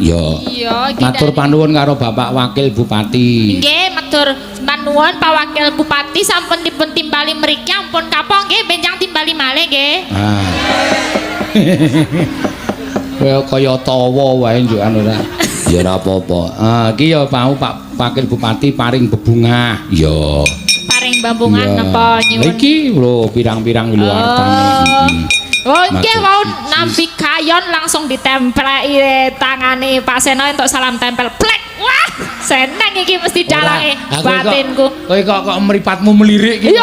Iya, matur panuwun karo Bapak Wakil Bupati. Nggih, matur panuwun Pak Wakil Bupati sampun dipun timbali mriki ampun kapok nggih benjang timbali malih nggih. Kaya tawa wae njuk anu ora. Ya ora apa-apa. Iki ya mau Pak Wakil Bupati paring bebungah. Ya. Paring bambungan napa nyuwun. Iki lho pirang-pirang lho artane. Oh, nggih mau nampi kayon langsung ditempelki tangane Pak Seno untuk salam tempel. Plek. Wah, seneng iki mesti dalange batinku. Kowe kok mripatmu melirik iki.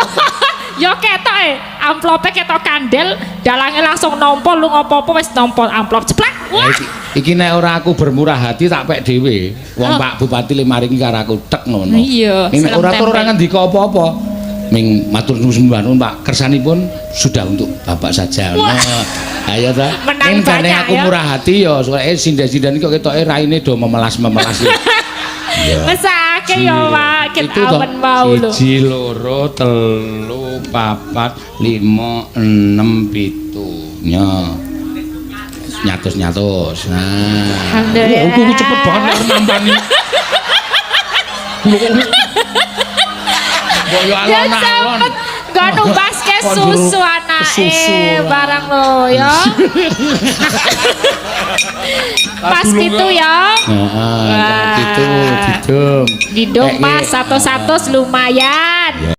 Ya ketoke, amplope ketok kandel, dalange langsung nampa lu ngopo-opo wis nampa amplop ceplak. Wah. Iki nek ora aku bermurah hati tak pek dhewe. Wong Pak Bupati le maringi karo aku tek ngono. Iya. Nek ora tur ora ngendika apa-apa. Ming matur nuwun Pak, kersanipun sudah untuk Bapak saja. Nah, ayo ta. Ning gane aku murah hati ya, soalnya sindan-sindan kok ketoke raine do memelas-memelas. Mesake ya Pak, ket awen mau lho. 1 2 3 4 5 6 7 nya. Nyatus. Nah. Alhamdulillah. Aku cepet banget nampani. Boyo alon-alon. Gak numbas ke susu anake barang lo ya. Pas gitu ya. Heeh, gitu, didum. Didum pas 100 lumayan.